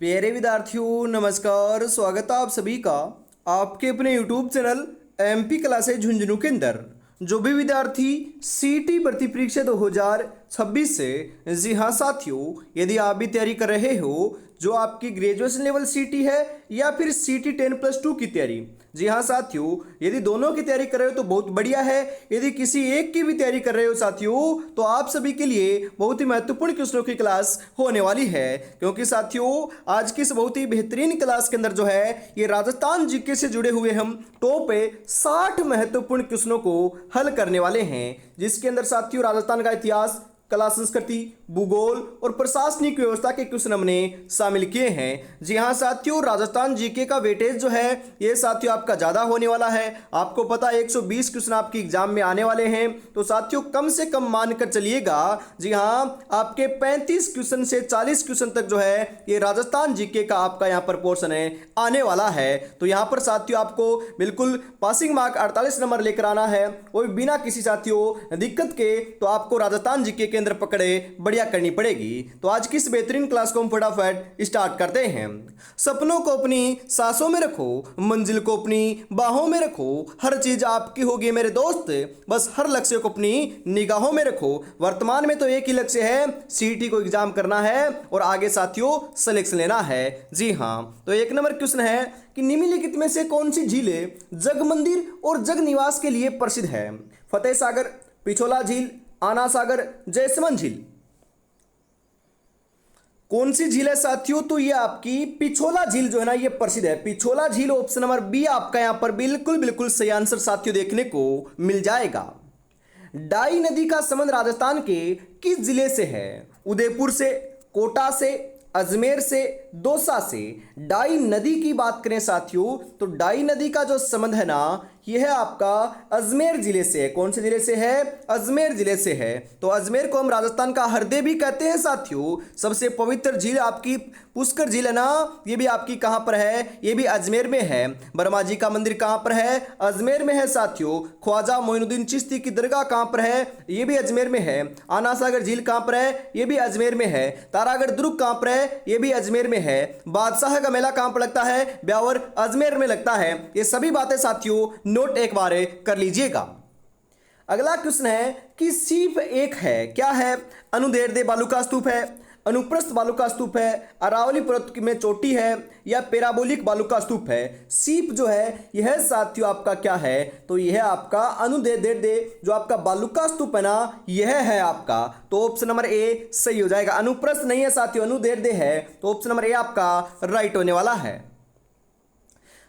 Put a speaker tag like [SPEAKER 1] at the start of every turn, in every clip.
[SPEAKER 1] प्यारे विद्यार्थियों नमस्कार। स्वागत है आप सभी का आपके अपने YouTube channel MP classes Jhunjhunu के अंदर। जो भी विद्यार्थी सीटी भर्ती परीक्षा 2026 से, जी हाँ साथियों, यदि आप भी तैयारी कर रहे हो, जो आपकी ग्रेजुएशन लेवल सीटी है या फिर सीटी 10+2 की तैयारी, जी हाँ साथियों, यदि दोनों की तैयारी कर रहे हो तो बहुत बढ़िया है। यदि किसी एक की भी तैयारी कर रहे हो साथियों, तो आप सभी के लिए बहुत ही महत्वपूर्ण क्वेश्चनों की क्लास होने वाली है। क्योंकि साथियों आज की इस बहुत ही बेहतरीन क्लास के अंदर जो है ये राजस्थान जीके से जुड़े हुए हम टॉप 60 महत्वपूर्ण क्वेश्चनों को हल करने वाले हैं, जिसके अंदर साथियों राजस्थान का इतिहास, कला संस्कृति, भूगोल और प्रशासनिक व्यवस्था के क्वेश्चन हमने शामिल किए हैं। जी हाँ साथियों, राजस्थान जीके का वेटेज जो है ये साथियों आपका ज़्यादा होने वाला है। आपको पता है 120 क्वेश्चन आपकी एग्जाम में आने वाले हैं, तो साथियों कम से कम मानकर चलिएगा, जी हाँ, आपके 35 क्वेश्चन से 40 क्वेश्चन तक जो है ये राजस्थान जीके का आपका यहाँ पर पोर्शन है आने वाला है। तो यहाँ पर साथियों आपको बिल्कुल पासिंग मार्क 48 नंबर लेकर आना है, और बिना किसी साथियों दिक्कत के तो आपको राजस्थान जीके के अंदर पकड़े बढ़िया करनी पड़ेगी। तो आज की इस बेहतरीन क्लास को हम फटाफट स्टार्ट करते हैं। सपनों को अपनी सांसों में रखो, मंजिल को अपनी बाहों में रखो, हर चीज आपकी होगी मेरे दोस्त, बस हर लक्ष्य को अपनी निगाहों में रखो। वर्तमान में तो एक ही लक्ष्य है, सीटी को एग्जाम करना है और आगे साथियों सिलेक्शन लेना है। जी हाँ, तो एक नंबर क्वेश्चन है कि निम्नलिखित में से कौन सी झीलें जग मंदिर और जग निवास के लिए प्रसिद्ध है? फतेह सागर, पिछोला झील, आना सागर, जयसमंद झील। कौन सी झील है साथियों? तो ये आपकी पिछोला झील जो है ना ये प्रसिद्ध है। पिछोला झील ऑप्शन नंबर बी आपका यहां पर बिल्कुल बिल्कुल सही आंसर साथियों देखने को मिल जाएगा। डाई नदी का संबंध राजस्थान के किस जिले से है? उदयपुर से, कोटा से, अजमेर से, दौसा से। डाई नदी की बात करें साथियों तो डाई नदी का जो संबंध है ना यह है आपका अजमेर जिले से है। कौन से जिले से है? अजमेर जिले से है। तो अजमेर को हम राजस्थान का हृदय भी कहते हैं साथियों। सबसे पवित्र झील आपकी पुष्कर झील है ना, ये भी आपकी कहां पर है? ये भी अजमेर में है। बर्मा जी का मंदिर कहां पर है? अजमेर में है साथियों। ख्वाजा मोइनुद्दीन चिश्ती की दरगाह कहां पर है? ये भी अजमेर में है। आना सागर झील कहां पर है? ये भी अजमेर में है। तारागढ़ दुर्ग कहां पर है? ये भी अजमेर में है। बादशाह का मेला कहां पर लगता है? ब्यावर, अजमेर में लगता है। ये सभी बातें साथियों नोट एक बार कर लीजिएगा। अगला क्वेश्चन है कि सीप एक है, क्या है? अनुदैर्ध्य बालू का स्तूप है, अनुप्रस्थ बालू का स्तूप है, अरावली पर्वत में चोटी है, या पैराबोलिक बालू का स्तूप है? सीप जो है यह साथियों आपका क्या है? तो यह आपका अनुदैर्ध्य जो आपका बालू का स्तूप है ना यह है आपका। तो ऑप्शन नंबर ए सही हो जाएगा। अनुप्रस्थ नहीं है साथियों, अनुदैर्ध्य है। तो ऑप्शन नंबर ए आपका राइट होने वाला है।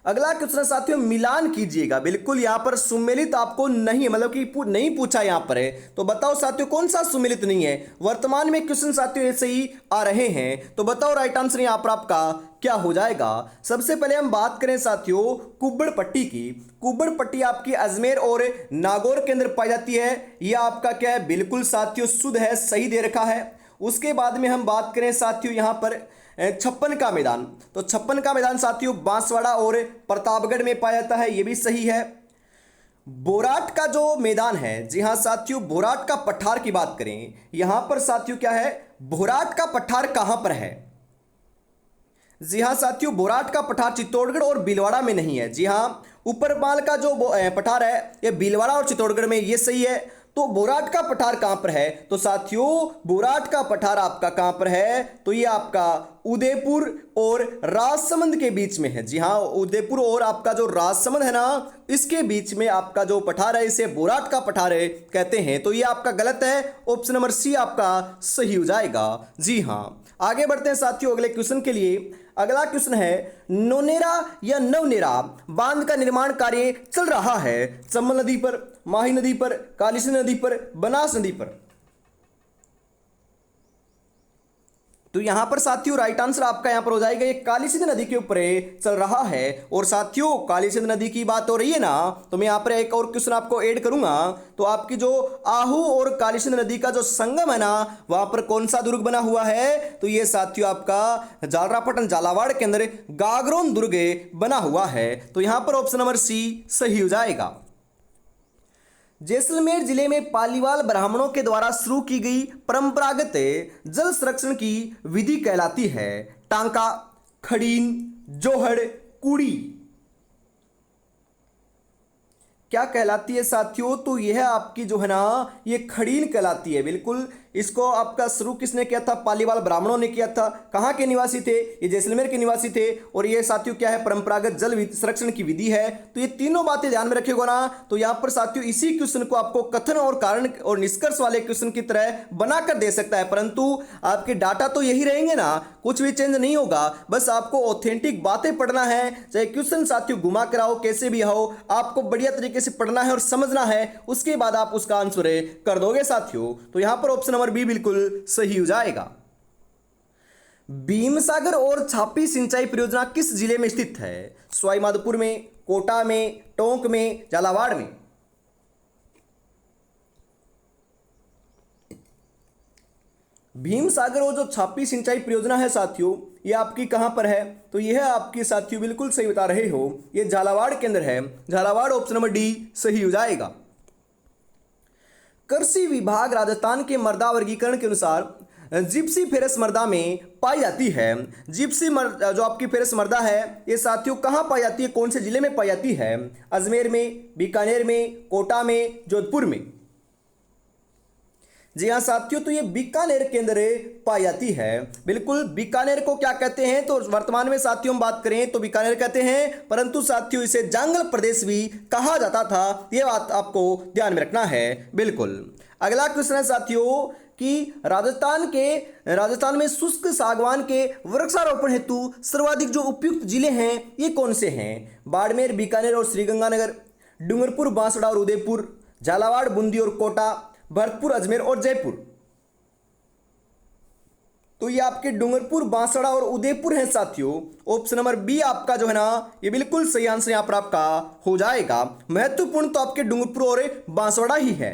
[SPEAKER 1] अगला क्वेश्चन साथियों मिलान कीजिएगा। बिल्कुल यहां पर सुमेलित आपको नहीं, मतलब कि नहीं पूछा यहां पर है, तो बताओ साथियों कौन सा सुमेलित नहीं है? वर्तमान में क्वेश्चन साथियों ऐसे ही आ रहे हैं, तो बताओ राइट आंसर यहां पर आपका क्या हो जाएगा? सबसे पहले हम बात करें साथियों कुब्बड़ पट्टी की। कुब्बड़ पट्टी आपकी अजमेर और नागौर के अंदर पाई जाती है। यह आपका क्या है? बिल्कुल साथियों शुद्ध है, सही दे रखा है। उसके बाद में हम बात करें साथियों यहां पर छप्पन का मैदान, तो छप्पन का मैदान साथियों बांसवाड़ा और प्रतापगढ़ में पाया जाता है, यह भी सही है। बोराट का जो मैदान है, जी हां साथियों, बोराट का पठार की बात करें, यहां पर साथियों क्या है? बोराट का पठार कहां पर है? जी हां साथियों, बोराट का पठार चित्तौड़गढ़ और भीलवाड़ा में नहीं है। जी हां, ऊपरमाल का जो पठार है यह भीलवाड़ा और चित्तौड़गढ़ में, यह सही है। तो बोराट का पठार कहां पर है? तो साथियों बोराट का पठार आपका कहां पर है? तो ये आपका उदयपुर और राजसमंद के बीच में है। जी हां, उदयपुर और आपका जो राजसमंद है ना इसके बीच में आपका जो पठार है इसे बोराट का पठार है कहते हैं। तो ये आपका गलत है, ऑप्शन नंबर सी आपका सही हो जाएगा। जी हां, आगे बढ़ते हैं साथियों अगले क्वेश्चन के लिए। अगला क्वेश्चन है नौनेरा या नवनेरा बांध का निर्माण कार्य चल रहा है? चंबल नदी पर, माही नदी पर, कालीसिंध नदी पर, बनास नदी पर। तो यहां पर साथियों राइट आंसर आपका यहां पर हो जाएगा, ये कालीसिंध नदी के ऊपर चल रहा है। और साथियों कालीसिंध नदी की बात हो रही है ना, तो मैं यहां पर एक और क्वेश्चन आपको ऐड करूंगा। तो आपकी जो आहू और कालीसिंध नदी का जो संगम है ना वहां पर कौन सा दुर्ग बना हुआ है? तो ये साथियों आपका जालरापटन झालावाड़ के अंदर गागरोन दुर्ग बना हुआ है। तो यहां पर ऑप्शन नंबर सी सही हो जाएगा। जैसलमेर जिले में पालीवाल ब्राह्मणों के द्वारा शुरू की गई परंपरागत जल संरक्षण की विधि कहलाती है? टांका, खड़ीन, जोहड़, कुड़ी क्या कहलाती है साथियों? तो यह आपकी जो है ना ये खड़ीन कहलाती है। बिल्कुल, इसको आपका शुरू किसने किया था? पालीवाल ब्राह्मणों ने किया था। कहाँ के निवासी थे? ये जैसलमेर के निवासी थे। और ये साथियों क्या है? परंपरागत जल संरक्षण की विधि है। तो ये तीनों बातें ध्यान में रखेगा ना। तो यहाँ पर साथियों इसी क्वेश्चन को आपको कथन और कारण और निष्कर्ष वाले क्वेश्चन की तरह बनाकर दे सकता है, परंतु आपके डाटा तो यही रहेंगे ना, कुछ भी चेंज नहीं होगा। बस आपको ऑथेंटिक बातें पढ़ना है, चाहे क्वेश्चन साथियों घुमा कर आओ, कैसे भी हो, आपको बढ़िया तरीके से पढ़ना है और समझना है। उसके बाद आप उसका आंसर कर दोगे साथियों। तो यहां पर ऑप्शन नंबर बी बिल्कुल सही हो जाएगा। भीमसागर और छापी सिंचाई परियोजना किस जिले में स्थित है? सवाई माधोपुर में, कोटा में, टोंक में, झालावाड़ में? भीमसागर और जो छापी सिंचाई परियोजना है साथियों, ये आपकी कहां पर है? तो यह आपकी साथियों बिल्कुल सही बता रहे हो, ये झालावाड़ के अंदर है। झालावाड़ ऑप्शन नंबर डी सही हो जाएगा। कृषि विभाग राजस्थान के मृदा वर्गीकरण के अनुसार जिप्सी फेरस मृदा में पाई जाती है। जिप्सी जो आपकी फेरस मृदा है ये साथियों कहाँ पाई जाती है? कौन से जिले में पाई जाती है? अजमेर में, बीकानेर में, कोटा में, जोधपुर में? जी हाँ साथियों, तो ये बीकानेर के अंदर पाई जाती है। बिल्कुल, बीकानेर को क्या कहते हैं? तो वर्तमान में साथियों हम बात करें तो बीकानेर कहते हैं, परंतु साथियों इसे जांगल प्रदेश भी कहा जाता था। यह बात आपको ध्यान में रखना है। बिल्कुल, अगला क्वेश्चन है साथियों कि राजस्थान में शुष्क सागवान के वृक्षारोपण हेतु सर्वाधिक जो उपयुक्त जिले हैं ये कौन से हैं? बाड़मेर, बीकानेर और श्रीगंगानगर, डूंगरपुर, बांसवाड़ा और उदयपुर, झालावाड़, बूंदी और कोटा, भरतपुर, अजमेर और जयपुर? तो ये आपके डूंगरपुर, बांसवाड़ा और उदयपुर हैं साथियों। ऑप्शन नंबर बी आपका जो है ना ये बिल्कुल सही आंसर यहां पर आपका हो जाएगा। महत्वपूर्ण तो आपके डूंगरपुर और बांसवाड़ा ही है।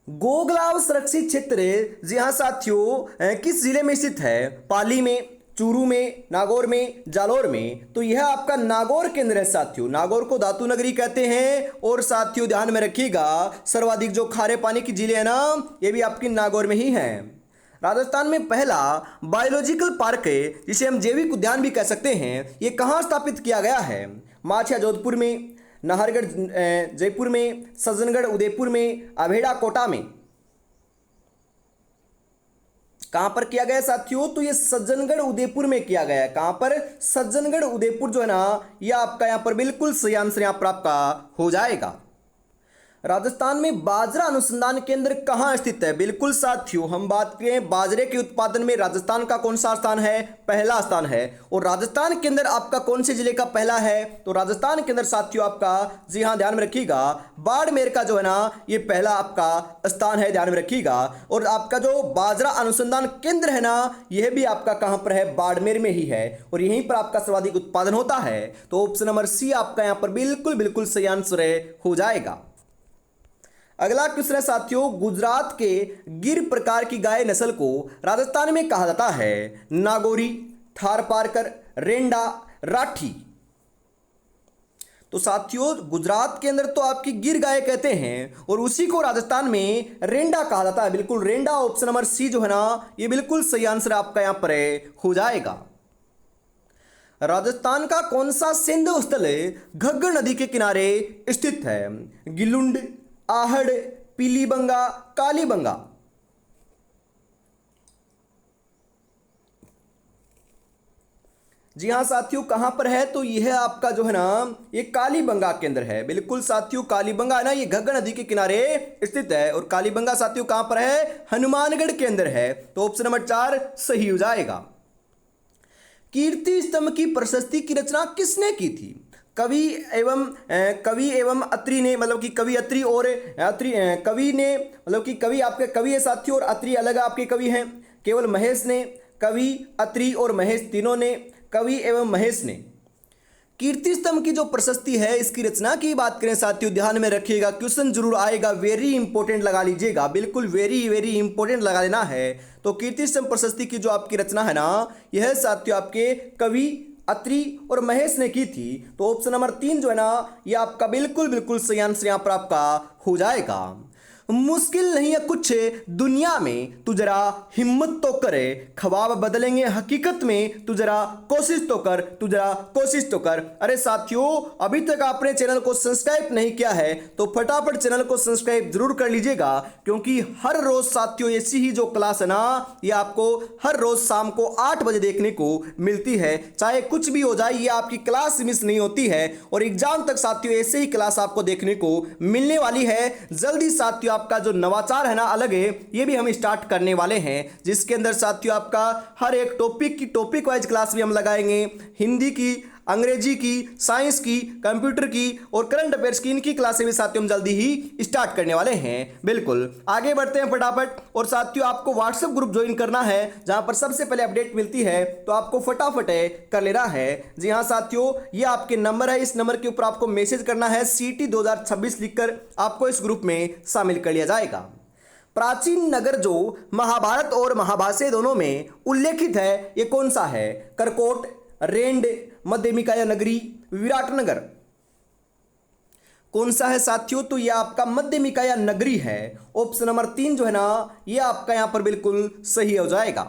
[SPEAKER 1] गोगलाव सुरक्षित क्षेत्र जी हाँ साथियों किस जिले में स्थित है? पाली में, चूरू में, नागौर में, जालौर में? तो यह आपका नागौर के अंदर है साथियों। नागौर को धातु नगरी कहते हैं। और साथियों ध्यान में रखिएगा सर्वाधिक जो खारे पानी की झीलें है ना ये भी आपकी नागौर में ही है। राजस्थान में पहला बायोलॉजिकल पार्क है जिसे हम जैविक उद्यान भी कह सकते हैं, ये कहाँ स्थापित किया गया है? माछिया जोधपुर में, नाहरगढ़ जयपुर में, सज्जनगढ़ उदयपुर में, अभेड़ा कोटा में? कहां पर किया गया साथियों? तो ये सज्जनगढ़ उदयपुर में किया गया है। कहां पर? सज्जनगढ़ उदयपुर जो है ना ये आपका यहां पर बिल्कुल सही आंसर यहां पर आपका हो जाएगा। राजस्थान में बाजरा अनुसंधान केंद्र कहाँ स्थित है? बिल्कुल साथियों, हम बात करें बाजरे के उत्पादन में राजस्थान का कौन सा स्थान है? पहला स्थान है। और राजस्थान के अंदर आपका कौन से जिले का पहला है? तो राजस्थान के अंदर साथियों आपका, जी हाँ ध्यान में रखिएगा, बाड़मेर का जो है ना ये पहला आपका स्थान है, ध्यान में रखिएगा। और आपका जो बाजरा अनुसंधान केंद्र है ना यह भी आपका कहाँ पर है? बाड़मेर में ही है। और यहीं पर आपका सर्वाधिक उत्पादन होता है। तो ऑप्शन नंबर सी आपका यहाँ पर बिल्कुल बिल्कुल सही आंसर हो जाएगा। अगला क्वेश्चन है साथियों, गुजरात के गिर प्रकार की गाय नस्ल को राजस्थान में कहा जाता है? नागौरी, थारपारकर, रेंडा, राठी? तो साथियों गुजरात के अंदर तो आपकी गिर गाय कहते हैं और उसी को राजस्थान में रेंडा कहा जाता है। बिल्कुल रेंडा ऑप्शन नंबर सी जो है ना ये बिल्कुल सही आंसर आपका यहां पर हो जाएगा। राजस्थान का कौन सा सिंधु स्थल घग्गर नदी के किनारे स्थित है? गिलुंड, आहड़, पीलीबंगा, कालीबंगा? जी हाँ साथियों कहां पर है? तो यह आपका जो है ना ये कालीबंगा के अंदर है। बिल्कुल साथियों कालीबंगा है ना ये घग्गर नदी के किनारे स्थित है। और कालीबंगा साथियों कहां पर है? हनुमानगढ़ के अंदर है। तो ऑप्शन नंबर 4 सही हो जाएगा। कीर्ति स्तंभ की प्रशस्ति की रचना किसने की थी? कवि एवं अत्रि ने, मतलब कि कवि अत्रि और कवि ने, मतलब कि कवि आपके कवि है साथियों और अत्रि अलग आपके कवि हैं। केवल महेश ने, कवि अत्रि और महेश तीनों ने, कवि एवं महेश ने। कीर्ति स्तंभ की जो प्रशस्ति है इसकी रचना की बात करें साथियों, ध्यान में रखिएगा, क्वेश्चन जरूर आएगा, वेरी इंपॉर्टेंट लगा लीजिएगा, बिल्कुल वेरी वेरी इंपॉर्टेंट लगा लेना है। तो कीर्ति स्तंभ प्रशस्ति की जो आपकी रचना है ना यह साथियों आपके कवि अत्रि और महेश ने की थी। तो ऑप्शन नंबर 3 जो है ना ये आपका बिल्कुल बिल्कुल सही आंसर यहां पर आपका हो जाएगा। मुश्किल नहीं है कुछ दुनिया में, तू जरा हिम्मत तो करे, ख्वाब बदलेंगे हकीकत में, तू जरा कोशिश तो कर, तू जरा कोशिश तो कर। अरे साथियों, अभी तक आपने चैनल को सब्सक्राइब नहीं किया है तो फटाफट चैनल को सब्सक्राइब जरूर कर लीजिएगा, क्योंकि हर रोज साथियों ऐसी ही जो क्लास है ना, ये आपको हर रोज शाम को 8 बजे देखने को मिलती है। चाहे कुछ भी हो जाए, ये आपकी क्लास मिस नहीं होती है और एग्जाम तक साथियों ऐसे ही क्लास आपको देखने को मिलने वाली है। जल्दी साथियों आपका जो नवाचार है ना अलग है, ये भी हम स्टार्ट करने वाले हैं, जिसके अंदर साथियों आपका हर एक टॉपिक वाइज क्लास भी हम लगाएंगे। हिंदी की, अंग्रेजी की, साइंस की, कंप्यूटर की और करंट अफेयर्स की, इनकी क्लासें भी साथियों हम जल्दी ही स्टार्ट करने वाले हैं। बिल्कुल आगे बढ़ते हैं फटाफट। और साथियों आपको व्हाट्सएप ग्रुप ज्वाइन करना है, जहां पर सबसे पहले अपडेट मिलती है, तो आपको फटाफट कर लेना है। जी हाँ साथियों, ये आपके नंबर है, इस नंबर के ऊपर आपको मैसेज करना है CT 2026 लिखकर, आपको इस ग्रुप में शामिल कर लिया जाएगा। प्राचीन नगर जो महाभारत और महाभाष्य दोनों में उल्लेखित है, ये कौन सा है? करकोट, रेंड, मध्यमिकाया नगरी, विराटनगर। कौन सा है साथियों? तो यह आपका मध्यमिकाया नगरी है। ऑप्शन नंबर 3 जो है ना, यह आपका यहां पर बिल्कुल सही हो जाएगा।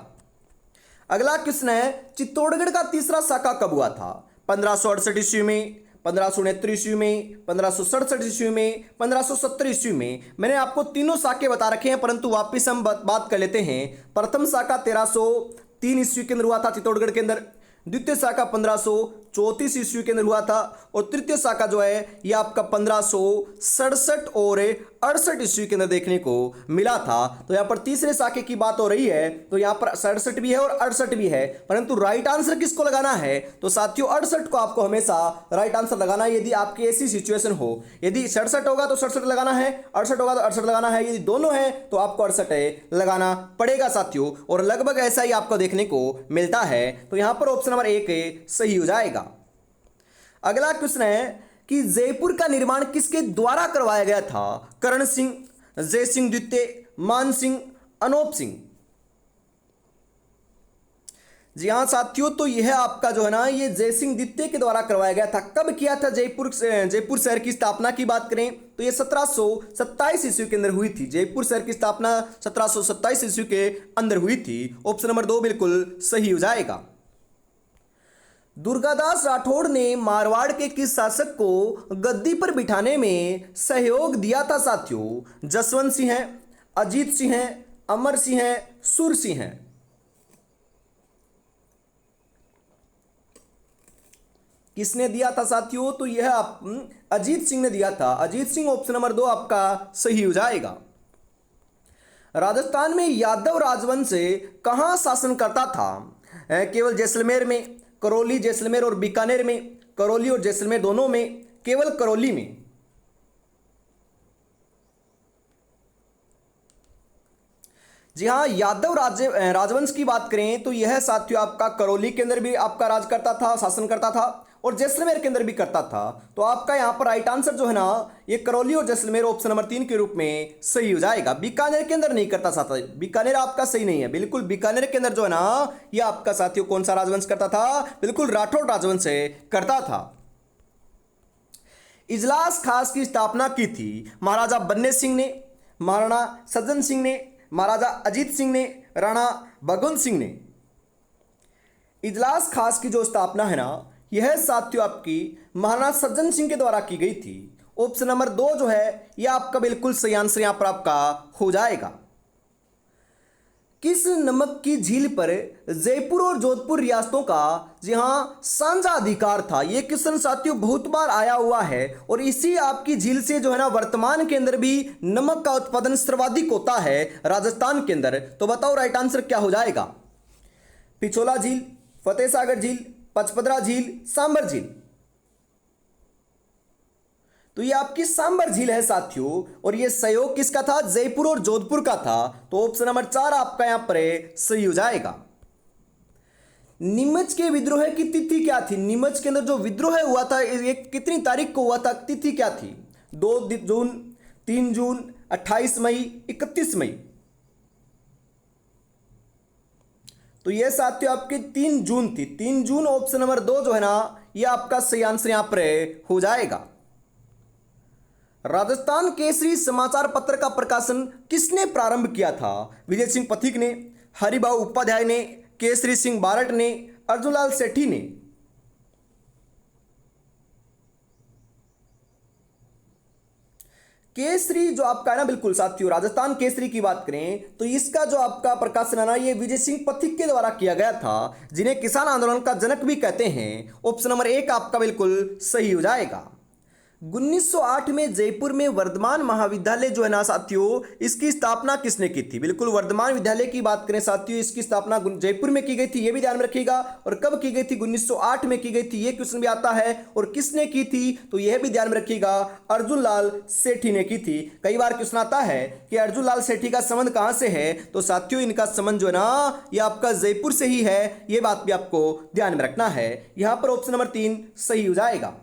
[SPEAKER 1] अगला क्वेश्चन है, चित्तौड़गढ़ का तीसरा शाखा कब हुआ था? 1568 ईस्वी में, 1569 ईस्वी में, 1567 ईस्वी में, 1570 ईस्वी में। मैंने आपको तीनों शाखे बता रखे हैं, परंतु वापिस हम बात कर लेते हैं। प्रथम शाखा 1303 ईस्वी के अंदर हुआ था चित्तौड़गढ़ के अंदर, द्वितीय शाखा 1534 ईस्वी के अंदर हुआ था और तृतीय शाखा जो है यह आपका 1567 और 68 ईस्वी के अंदर देखने को मिला था। तो यहाँ पर तीसरे शाखे की बात हो रही है, तो यहाँ पर 67 भी है और 68 भी है, परंतु राइट आंसर किसको लगाना है? तो साथियों 68 को आपको हमेशा राइट आंसर लगाना है। यदि आपकी ऐसी सिचुएशन हो, यदि 67 होगा तो 67 लगाना है, 68 होगा तो 68 लगाना है, यदि दोनों है तो आपको 68 लगाना पड़ेगा साथियों। और लगभग ऐसा ही आपको देखने को मिलता है, तो यहाँ पर ऑप्शन नंबर 1 सही हो जाएगा। अगला क्वेश्चन है कि जयपुर का निर्माण किसके द्वारा करवाया गया था? करण सिंह, जय सिंह द्वितीय, मान सिंह, अनूप सिंह। जी हाँ साथियों, तो यह आपका जो है ना, ये जय सिंह द्वितीय के द्वारा करवाया गया था। कब किया था? जयपुर शहर की स्थापना की बात करें तो ये 1727 ईस्वी के अंदर हुई थी। जयपुर शहर की स्थापना 1727 ईस्वी के अंदर हुई थी। ऑप्शन नंबर 2 बिल्कुल सही हो जाएगा। दुर्गादास राठौड़ ने मारवाड़ के किस शासक को गद्दी पर बिठाने में सहयोग दिया था साथियों? जसवंत सिंह है, अजीत सिंह है, अमर सिंह है, सुर सिंह है। किसने दिया था साथियों? तो यह आप अजीत सिंह ने दिया था। अजीत सिंह ऑप्शन नंबर 2 आपका सही हो जाएगा। राजस्थान में यादव राजवंश कहां शासन करता था? केवल जैसलमेर में, करौली, जैसलमेर और बीकानेर में, करौली और जैसलमेर दोनों में, केवल करौली में। जी हाँ, यादव राजवंश की बात करें तो यह साथियों आपका करौली के अंदर भी आपका राज करता था, शासन करता था और जैसलमेर के अंदर भी करता था। तो आपका यहाँ पर राइट आंसर जो है ना, ये करौली और जैसलमेर ऑप्शन नंबर 3 के रूप में सही हो जाएगा। बीकानेर के अंदर नहीं करता साथियों, बीकानेर आपका सही नहीं है। बिल्कुल बीकानेर के अंदर जो है ना, ये आपका साथियों कौन सा राजवंश करता था? बिल्कुल राठौड़ राजवंश करता था। इजलास खास की स्थापना की थी महाराजा बन्ने सिंह ने, महाराणा सज्जन सिंह ने, महाराजा अजीत सिंह ने, राणा भगवंत सिंह ने। इजलास खास की जो स्थापना है ना, यह साथियों आपकी महाराणा सज्जन सिंह के द्वारा की गई थी। ऑप्शन नंबर 2 जो है यह आपका बिल्कुल सही आंसर यहां पर आपका हो जाएगा। किस नमक की झील पर जयपुर और जोधपुर रियासतों का जी हां साझा अधिकार था? यह क्वेश्चन साथियों बहुत बार आया हुआ है और इसी आपकी झील से जो है ना वर्तमान के अंदर भी नमक का उत्पादन सर्वाधिक होता है राजस्थान के अंदर। तो बताओ राइट आंसर क्या हो जाएगा? पिछोला झील, फतेह सागर झील, पचपदरा झील, सांबर झील। तो ये आपकी सांबर झील है साथियों, और ये सहयोग किसका था? जयपुर और जोधपुर का था। तो ऑप्शन नंबर 4 आपका यहां पर सही हो जाएगा। नीमच के विद्रोह की तिथि क्या थी? नीमच के अंदर जो विद्रोह हुआ था ये कितनी तारीख को हुआ था? तिथि क्या थी? 2 जून, 3 जून, 28 मई, 31 मई। तो यह साथियों आपकी 3 जून थी। 3 जून ऑप्शन नंबर 2 जो है ना, यह आपका सही आंसर यहां पर हो जाएगा। राजस्थान केसरी समाचार पत्र का प्रकाशन किसने प्रारंभ किया था? विजय सिंह पथिक ने, हरिभाऊ उपाध्याय ने, केसरी सिंह बारट ने, अर्जुनलाल सेठी ने? केसरी जो आपका है ना, बिल्कुल साथियों, राजस्थान केसरी की बात करें तो इसका जो आपका प्रकाशन है ना, ये विजय सिंह पथिक के द्वारा किया गया था, जिन्हें किसान आंदोलन का जनक भी कहते हैं। ऑप्शन नंबर एक आपका बिल्कुल सही हो जाएगा। 1908 में जयपुर में वर्धमान महाविद्यालय जो है ना साथियों, इसकी स्थापना किसने की थी? बिल्कुल वर्धमान विद्यालय की बात करें साथियों, इसकी स्थापना जयपुर में की गई थी, ये भी ध्यान में रखिएगा। और कब की गई थी? 1908 में की गई थी, ये क्वेश्चन भी आता है। और किसने की थी? तो यह भी ध्यान में रखिएगा, अर्जुन लाल सेठी ने की थी। कई बार क्वेश्चन आता है कि अर्जुन लाल सेठी का संबंध कहां से है, तो साथियों इनका संबंध जो है ना, ये आपका जयपुर से ही है, ये बात भी आपको ध्यान में रखना है। यहां पर ऑप्शन नंबर 3 सही हो जाएगा।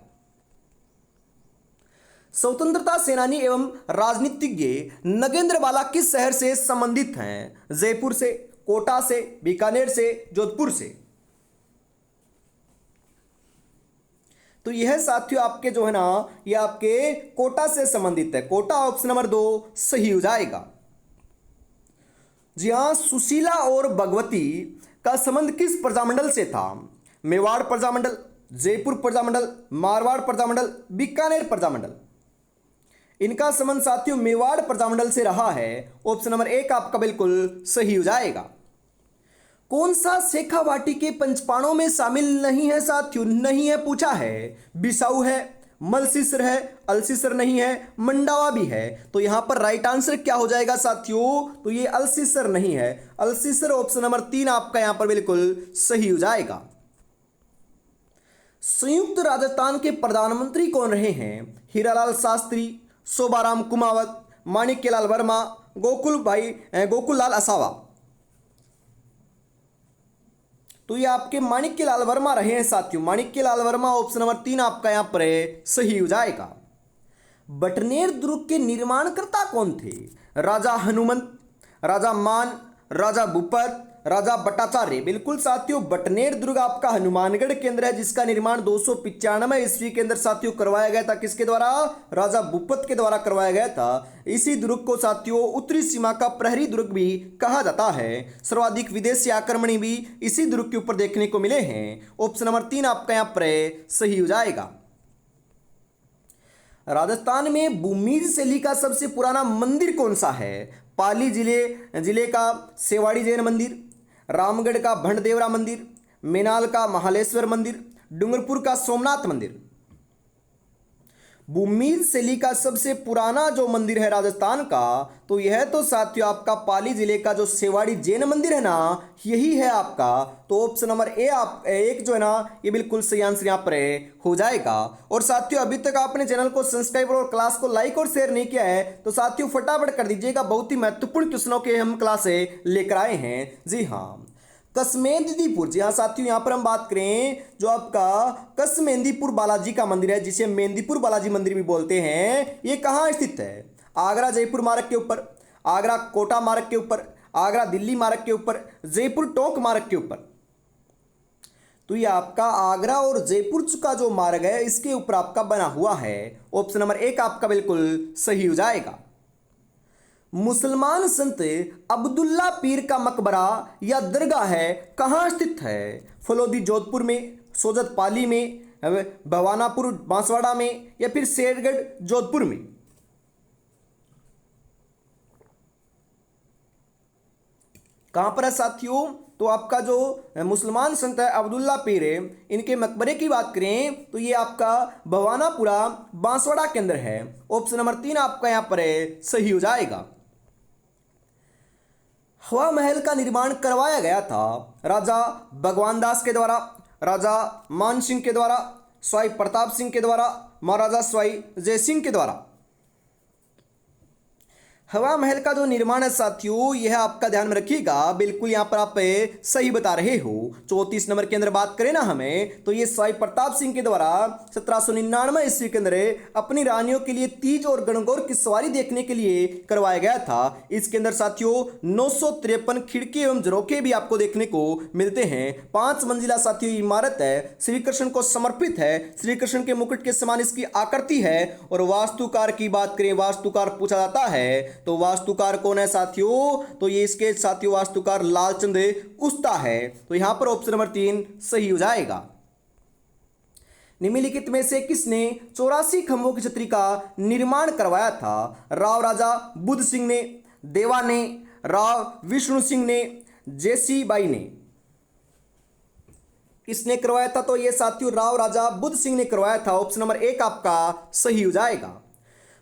[SPEAKER 1] स्वतंत्रता सेनानी एवं राजनीतिज्ञ नगेंद्र वाला किस शहर से संबंधित हैं? जयपुर से, कोटा से, बीकानेर से, जोधपुर से? तो यह साथियों आपके जो है ना, ये आपके कोटा से संबंधित है। कोटा ऑप्शन नंबर 2 सही हो जाएगा। जी हां, सुशीला और भगवती का संबंध किस प्रजामंडल से था? मेवाड़ प्रजामंडल, जयपुर प्रजामंडल, मारवाड़ प्रजामंडल, बीकानेर प्रजामंडल? इनका संबंध साथियों मेवाड़ प्रजामंडल से रहा है। ऑप्शन नंबर 1 आपका बिल्कुल सही हो जाएगा। कौन सा शेखावाटी के पंचपाणों में शामिल नहीं है साथियों? नहीं है पूछा है। बिसाऊ है, मलसीसर है, अल्सीसर नहीं है, मंडावा भी है। तो यहां पर राइट आंसर क्या हो जाएगा साथियों? तो ये अल्सीसर नहीं है। अल्सीसर ऑप्शन नंबर 3 आपका यहां पर बिल्कुल सही हो जाएगा। संयुक्त राजस्थान के प्रधानमंत्री कौन रहे हैं? हीरालाल शास्त्री, शोभाराम कुमावत, माणिक्यलाल वर्मा, गोकुललाल आसावा? तो ये आपके माणिक्यलाल वर्मा रहे हैं साथियों। माणिक्यलाल वर्मा ऑप्शन नंबर 3 आपका यहां पर सही हो जाएगा। बटनेर दुर्ग के निर्माणकर्ता कौन थे? राजा हनुमंत, राजा मान, राजा भूपत, राजा भट्टाचार्य? बिल्कुल साथियों, बटनेर दुर्ग आपका हनुमानगढ़ के अंदर है, जिसका निर्माण 295 ईस्वी के अंदर साथियों करवाया गया था। किसके द्वारा? राजा भूपत के द्वारा करवाया गया था। इसी दुर्ग को साथियों उत्तरी सीमा का प्रहरी दुर्ग भी कहा जाता है। सर्वाधिक विदेशी आक्रमणी भी इसी दुर्ग के ऊपर देखने को मिले हैं। ऑप्शन नंबर 3 आपका यहां पर सही हो जाएगा। राजस्थान में भूमिज शैली का सबसे पुराना मंदिर कौन सा है? पाली जिले का सेवाड़ी जैन मंदिर, रामगढ़ का भंडदेवरा मंदिर, मेनाल का महालेश्वर मंदिर, डूंगरपुर का सोमनाथ मंदिर? भूमिज शैली का सबसे पुराना जो मंदिर है राजस्थान का, तो यह तो साथियों आपका पाली जिले का जो सेवाड़ी जैन मंदिर है ना, यही है आपका। तो ऑप्शन नंबर एक जो है ना, ये बिल्कुल सही आंसर यहाँ पर हो जाएगा। और साथियों अभी तक आपने चैनल को सब्सक्राइब और क्लास को लाइक और शेयर नहीं किया है, तो साथियों फटाफट कर दीजिएगा। बहुत ही महत्वपूर्ण क्वेश्चनों के हम क्लास लेकर आए हैं। जी हाँ, कसमेंदीपुर, जी हाँ साथियों, यहां पर हम बात करें जो आपका कसमेंदीपुर बालाजी का मंदिर है, जिसे मेंदीपुर बालाजी मंदिर भी बोलते हैं, ये कहां स्थित है? आगरा जयपुर मार्ग के ऊपर, आगरा कोटा मार्ग के ऊपर, आगरा दिल्ली मार्ग के ऊपर, जयपुर टोंक मार्ग के ऊपर? तो ये आपका आगरा और जयपुर का जो मार्ग है, इसके ऊपर आपका बना हुआ है। ऑप्शन नंबर 1 आपका बिल्कुल सही हो जाएगा। मुसलमान संत अब्दुल्ला पीर का मकबरा या दरगाह है कहाँ स्थित है? फलोदी जोधपुर में, सोजत पाली में, भवानापुर बांसवाड़ा में, या फिर शेरगढ़ जोधपुर में? कहां पर है साथियों? तो आपका जो मुसलमान संत है अब्दुल्ला पीर है, इनके मकबरे की बात करें तो ये आपका भवानापुरा बांसवाड़ा के अंदर है। ऑप्शन नंबर 3 आपका यहां पर सही हो जाएगा। हवा महल का निर्माण करवाया गया था राजा भगवान दास के द्वारा, राजा मान सिंह के द्वारा, स्वाई प्रताप सिंह के द्वारा, महाराजा स्वाई जय सिंह के द्वारा? हवा महल का जो निर्माण है साथियों, यह आपका ध्यान में रखिएगा, बिल्कुल यहाँ पर आप सही बता रहे हो। 34 नंबर के अंदर बात करें ना हमें, तो ये सवाई प्रताप सिंह के द्वारा 1799 ईस्वी के अंदर अपनी रानियों के लिए तीज और गणगौर की सवारी देखने के लिए करवाया गया था। इसके अंदर साथियों 953 खिड़की एवं झरोखे भी आपको देखने को मिलते हैं। 5 मंजिला साथियों इमारत है, श्री कृष्ण को समर्पित है, श्री कृष्ण के मुकुट के समान इसकी आकृति है। और वास्तुकार की बात करें, वास्तुकार पूछा जाता है तो वास्तुकार कौन है साथियों, तो ये इसके साथियों वास्तुकार लालचंद उस्ता है। तो यहां पर ऑप्शन नंबर 3 सही हो जाएगा। निम्नलिखित में से किसने 84 खंभों की छतरी का निर्माण करवाया था? राव राजा बुद्ध सिंह ने, देवा ने, राव विष्णु सिंह ने, जेसी बाई ने। किसने करवाया था? तो ये साथियों राव राजा बुद्ध सिंह ने करवाया था। ऑप्शन नंबर 1 आपका सही हो जाएगा।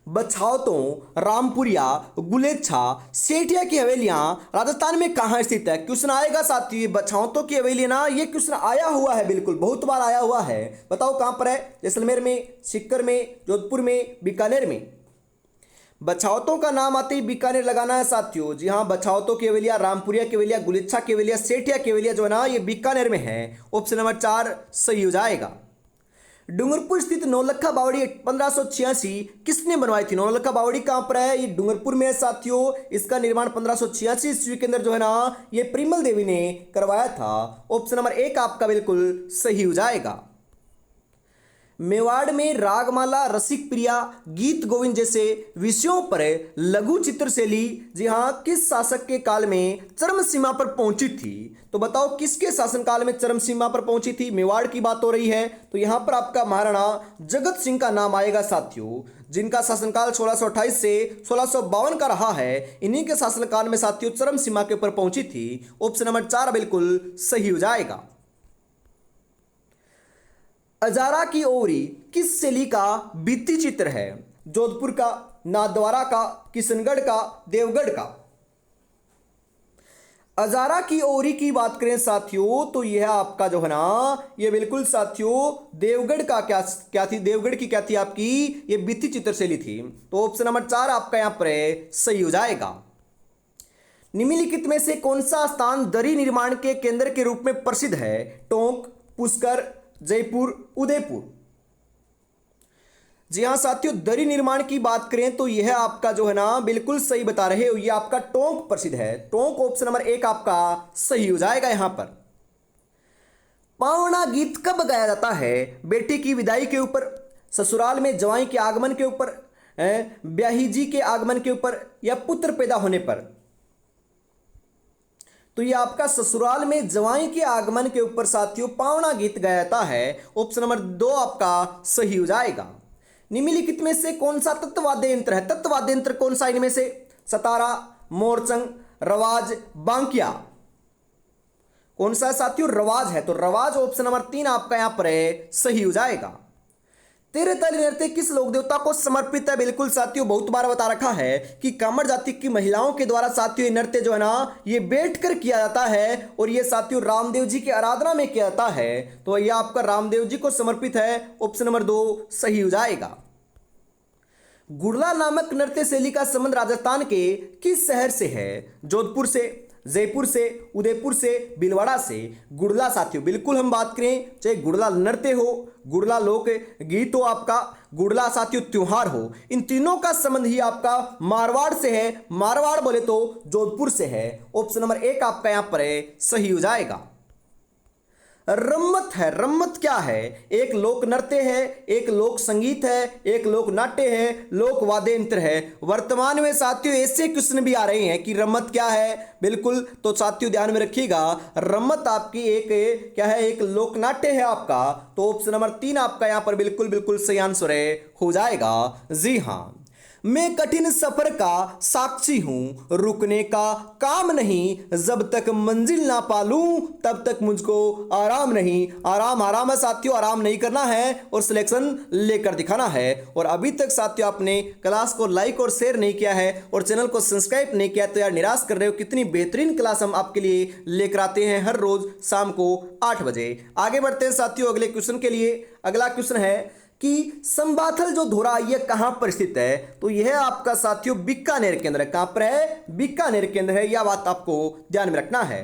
[SPEAKER 1] बछावतों, रामपुरिया, गुलेच्छा, सेठिया की हवेलियां राजस्थान में कहां स्थित है? क्वेश्चन आएगा साथियों, बछावतों की हवेली ना, ये क्वेश्चन आया हुआ है, बिल्कुल बहुत बार आया हुआ है। बताओ कहां पर है? जैसलमेर में, सीकर में, जोधपुर में, बीकानेर में। बछावतों का नाम आते ही बीकानेर लगाना है साथियों। जी हाँ, बछावतों की हवेलिया, रामपुरिया की हवेलिया, गुलेच्छा की हवेलिया, सेठिया की हवेलिया जो है ना, ये बीकानेर में है। ऑप्शन नंबर 4 सही हो जाएगा। डूंगरपुर स्थित नौलखा बावड़ी 1586 किसने बनवाई थी? नौलखा बावड़ी कहां पर है? ये डूंगरपुर में है साथियों। इसका निर्माण 1586 ईस्वी के अंदर जो है ना, ये परिमल देवी ने करवाया था। ऑप्शन नंबर 1 आपका बिल्कुल सही हो जाएगा। मेवाड़ में रागमाला, रसिक प्रिया, गीत गोविंद जैसे विषयों पर लघु चित्रशैली जी हाँ किस शासक के काल में चरम सीमा पर पहुंची थी? तो बताओ किसके शासनकाल में चरम सीमा पर पहुंची थी? मेवाड़ की बात हो रही है, तो यहां पर आपका महाराणा जगत सिंह का नाम आएगा साथियों, जिनका शासनकाल 1628 से 1652 का रहा है। इन्हीं के शासनकाल में साथियों चरम सीमा के ऊपर पहुंची थी। ऑप्शन नंबर 4 बिल्कुल सही हो जाएगा। अजारा की ओरी किस शैली का भित्ति चित्र है? जोधपुर का, नाथद्वारा का, किशनगढ़ का, देवगढ़ का। अजारा की ओरी की बात करें साथियों, तो यह आपका जो है ना, ये बिल्कुल साथियों देवगढ़ का क्या थी? देवगढ़ की क्या थी आपकी? ये भित्ति चित्र शैली थी। तो ऑप्शन नंबर 4 आपका यहां पर सही हो जाएगा। निम्नलिखित में से कौन सा स्थान दरी निर्माण के केंद्र के रूप में प्रसिद्ध है? टोंक, पुष्कर, जयपुर, उदयपुर। जी हां साथियों, दरी निर्माण की बात करें तो यह आपका जो है ना, बिल्कुल सही बता रहे हो, यह आपका टोंक प्रसिद्ध है। टोंक ऑप्शन नंबर 1 आपका सही हो जाएगा। यहां पर पावना गीत कब गाया जाता है? बेटी की विदाई के ऊपर, ससुराल में जवाई के आगमन के ऊपर, ब्याही जी के आगमन के ऊपर, या पुत्र पैदा होने पर? तो ये आपका ससुराल में जवाई के आगमन के ऊपर साथियों पावना गीत गाया जाता है। ऑप्शन नंबर 2 आपका सही हो जाएगा। निम्नलिखित में से कौन सा तत्वाद्य यंत्र है? तत्वाद्य यंत्र कौन सा इनमें से? सतारा, मोरचंग, रवाज, बांकिया। कौन सा साथियों? रवाज है। तो रवाज ऑप्शन नंबर 3 आपका यहां पर सही हो जाएगा। तेरे ताली नृत्य किस लोक देवता को समर्पित है? बिल्कुल साथियों बहुत बार बता रखा है कि कामर जाति की महिलाओं के द्वारा साथियों ये नृत्य जो है ना, ये बैठकर किया जाता है और ये साथियों रामदेव जी की आराधना में किया जाता है। तो ये आपका रामदेव जी को समर्पित है। ऑप्शन नंबर 2 सही हो जाएगा। गुड़ला नामक नृत्य शैली का संबंध राजस्थान के किस शहर से है? जोधपुर से, जयपुर से, उदयपुर से, भीलवाड़ा से। गुड़ला साथियों बिल्कुल हम बात करें, चाहे गुड़ला नृत्य हो, गुड़ला लोक गीत हो, आपका गुड़ला साथियों त्योहार हो, इन तीनों का संबंध ही आपका मारवाड़ से है। मारवाड़ बोले तो जोधपुर से है। ऑप्शन नंबर 1 आपका यहां पर सही हो जाएगा। रम्मत है। रम्मत क्या है? एक लोक नृत्य है, एक लोक संगीत है, एक लोक नाट्य है, लोक वाद्य यंत्र है। वर्तमान में साथियों ऐसे क्वेश्चन भी आ रहे हैं कि रम्मत क्या है? बिल्कुल, तो साथियों ध्यान में रखिएगा, रम्मत आपकी एक क्या है? एक लोक नाट्य है आपका। तो ऑप्शन नंबर 3 आपका यहां पर बिल्कुल बिल्कुल सही आंसर हो जाएगा। जी हाँ, मैं कठिन सफर का साक्षी हूं, रुकने का काम नहीं, जब तक मंजिल ना पालूं तब तक मुझको आराम नहीं। आराम आराम है साथियों, आराम नहीं करना है और सिलेक्शन लेकर दिखाना है। और अभी तक साथियों आपने क्लास को लाइक और शेयर नहीं किया है और चैनल को सब्सक्राइब नहीं किया तो यार निराश कर रहे हो। कितनी बेहतरीन क्लास हम आपके लिए लेकर आते हैं हर रोज शाम को 8 बजे। आगे बढ़ते हैं साथियों अगले क्वेश्चन के लिए। अगला क्वेश्चन है कि संबाथल जो धोरा यह कहां पर स्थित है, तो यह आपका साथियों बीकानेर के अंदर है। कहां पर है? बीकानेर के अंदर है। यह बात आपको ध्यान में रखना है।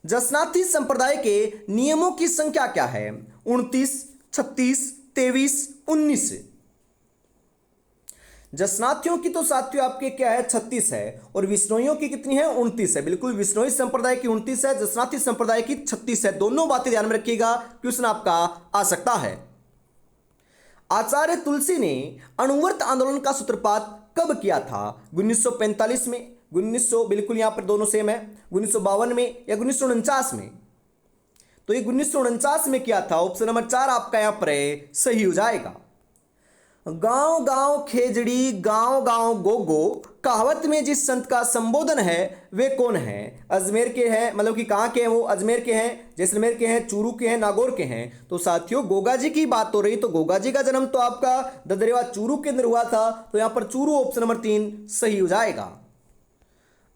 [SPEAKER 1] जसनाथी संप्रदाय के नियमों की संख्या क्या है? 29, 36, 23, 19। जसनाथियों की तो साथियों आपके क्या है? 36 है। और विश्नोइयों की कितनी है? 29 है। बिल्कुल, विश्नोई संप्रदाय की 29 है, जसनाथी संप्रदाय की 36 है। दोनों बातें ध्यान में रखिएगा, क्वेश्चन आपका आ सकता है। आचार्य तुलसी ने अणुव्रत आंदोलन का सूत्रपात कब किया था? 1945 में, 1900, बिल्कुल यहां पर दोनों सेम है, 1952 में या 1949 में? तो ये 1949 में किया था। ऑप्शन नंबर 4 आपका यहां पर सही हो जाएगा। गांव गांव खेजड़ी गांव गांव गोगो कहावत में जिस संत का संबोधन है वे कौन है? अजमेर के हैं, मतलब कि कहाँ के हैं वो? अजमेर के हैं, जैसलमेर के हैं, चूरू के हैं, नागौर के हैं। तो साथियों गोगा जी की बात हो रही, तो गोगा जी का जन्म तो आपका ददरेवा चूरू के अंदर हुआ था, तो यहां पर चूरू ऑप्शन नंबर 3 सही हो जाएगा।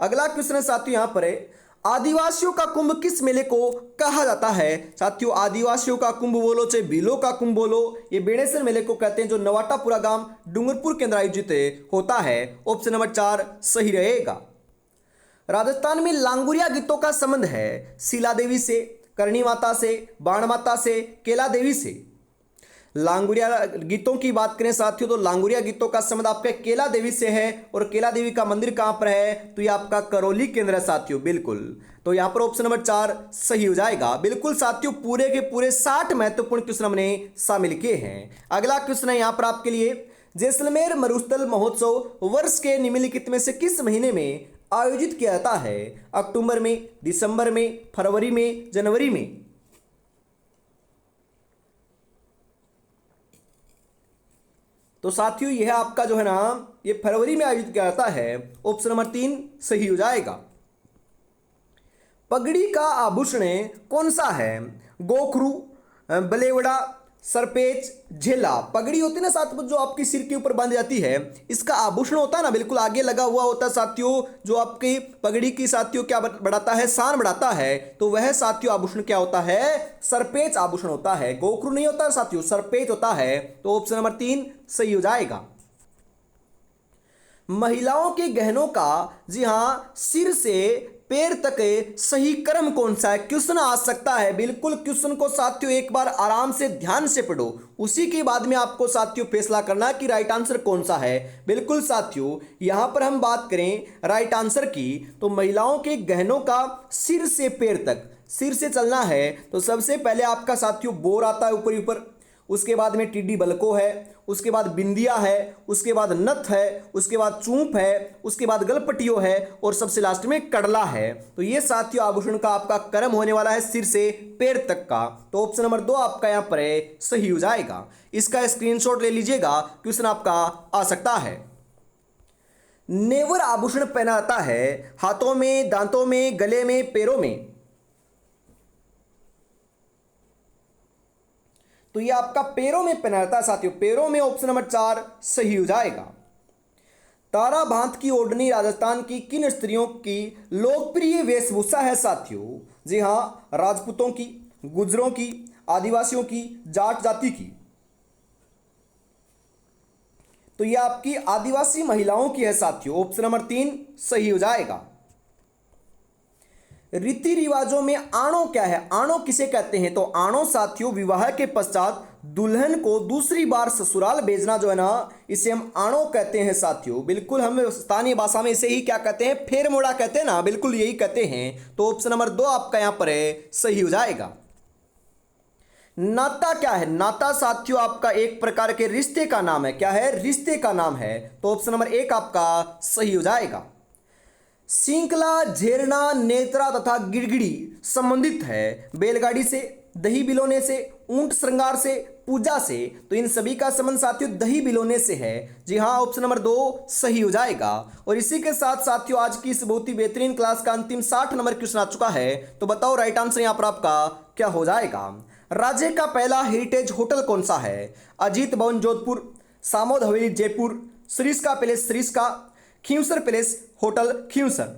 [SPEAKER 1] अगला क्वेश्चन है साथियों यहां पर है, आदिवासियों का कुंभ किस मेले को कहा जाता है? साथियों आदिवासियों का कुंभ बोलो चाहे भीलों का कुंभ बोलो, ये बेड़ेसर मेले को कहते हैं, जो नवाटापुरा गांव डूंगरपुर के अंदर आयोजित होता है। ऑप्शन नंबर 4 सही रहेगा। राजस्थान में लांगुरिया गीतों का संबंध है शीला देवी से, करणी माता से, बाण माता से, केला देवी से। लांगुरिया गीतों की बात करें साथियों, तो लांगुरिया गीतों का संबंध आपके केला देवी से है। और केला देवी का मंदिर कहां पर है? तो ये आपका करौली के अंदर है साथियों। बिल्कुल, तो यहां पर ऑप्शन नंबर 4 सही हो जाएगा। बिल्कुल साथियों, पूरे के पूरे 60 महत्वपूर्ण क्वेश्चन हमने शामिल किए हैं। अगला क्वेश्चन है यहां पर आपके लिए, जैसलमेर मरुस्थल महोत्सव वर्ष के निम्नलिखित में से किस महीने में आयोजित किया जाता है? अक्टूबर में, दिसंबर में, फरवरी में, जनवरी में? तो साथियों यह आपका जो है ना, ये फरवरी में आयोजित किया जाता है। ऑप्शन नंबर 3 सही हो जाएगा। पगड़ी का आभूषण कौन सा है? गोखरू, बलेवड़ा, सरपेच, झेला। पगड़ी होती है ना साथ में, जो आपकी सिर के ऊपर बांध जाती है, इसका आभूषण होता है ना, बिल्कुल आगे लगा हुआ होता है साथियों, जो आपकी पगड़ी की साथियों क्या बढ़ाता है? शान बढ़ाता है। तो वह साथियों आभूषण क्या होता है? सरपेच आभूषण होता है। गोखरू नहीं होता साथियों, सरपेच होता है। तो ऑप्शन नंबर 3 सही हो जाएगा। महिलाओं के गहनों का, जी हां, सिर से पैर तक सही क्रम कौन सा है? क्वेश्चन आ सकता है। बिल्कुल, क्वेश्चन को साथियों एक बार आराम से ध्यान से पढ़ो, उसी के बाद में आपको साथियों फैसला करना कि राइट आंसर कौन सा है। बिल्कुल साथियों, यहां पर हम बात करें राइट आंसर की, तो महिलाओं के गहनों का सिर से पैर तक, सिर से चलना है तो सबसे पहले आपका साथियों बोर आता है ऊपर ऊपर, उसके बाद में टिड्डी बलको है, उसके बाद बिंदिया है, उसके बाद नथ है, उसके बाद चूंप है, उसके बाद गलपटियो है, और सबसे लास्ट में कड़ला है। तो ये साथियों आभूषण का आपका क्रम होने वाला है सिर से पैर तक का। तो ऑप्शन नंबर 2 आपका यहां पर सही हो जाएगा। इसका स्क्रीनशॉट ले लीजिएगा, क्वेश्चन आपका आ सकता है। नेवर आभूषण पहना जाता है हाथों में, दांतों में, गले में, पैरों में? तो ये आपका पैरों में पहना जाता है साथियों, पैरों में। ऑप्शन नंबर 4 सही हो जाएगा। तारा भांत की ओढ़नी राजस्थान की किन स्त्रियों की लोकप्रिय वेशभूषा है साथियों? जी हां, राजपूतों की, गुजरों की, आदिवासियों की, जाट जाति की? तो ये आपकी आदिवासी महिलाओं की है साथियों। ऑप्शन नंबर 3 सही हो जाएगा। रीति रिवाजों में आणो क्या है? आणो किसे कहते हैं? तो आणो साथियों विवाह के पश्चात दुल्हन को दूसरी बार ससुराल भेजना जो है ना, इसे हम आणो कहते हैं साथियों। बिल्कुल, हम स्थानीय भाषा में इसे ही क्या कहते हैं? फेर मोड़ा कहते हैं ना, बिल्कुल यही कहते हैं। तो ऑप्शन नंबर 2 आपका यहां पर सही हो जाएगा। नाता क्या है? नाता साथियों आपका एक प्रकार के रिश्ते का नाम है। क्या है? रिश्ते का नाम है। तो ऑप्शन नंबर 1 आपका सही हो जाएगा। सिंकला, झेरना, नेत्रा तथा गिड़गिड़ी संबंधित है बैलगाड़ी से, दही बिलोने से, ऊंट श्रृंगार से, पूजा से? तो इन सभी का संबंध साथियों दही बिलोने से है। जी हाँ, ऑप्शन नंबर 2 सही हो जाएगा। और इसी के साथ साथियों आज की इस बहुत ही बेहतरीन क्लास का अंतिम 60 नंबर क्वेश्चन आ चुका है। तो बताओ राइट आंसर यहां पर आपका क्या हो जाएगा? राज्य का पहला हेरिटेज होटल कौन सा है? अजीत भवन जोधपुर, सामोद हवेली Jaipur, Sariska palace Sariska, Khinvsar palace hotel Khinvsar?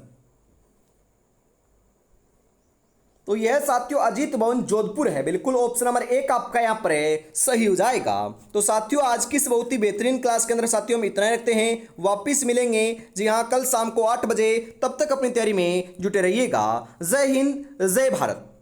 [SPEAKER 1] तो यह साथियों अजीत भवन जोधपुर है, बिल्कुल ऑप्शन नंबर एक आपका यहाँ पर सही हो जाएगा। तो साथियों आज की इस बहुत ही बेहतरीन क्लास के अंदर साथियों हम इतना ही रखते हैं, वापिस मिलेंगे जी हाँ कल शाम को 8 बजे। तब तक अपनी तैयारी में जुटे रहिएगा। जय हिंद, जय भारत।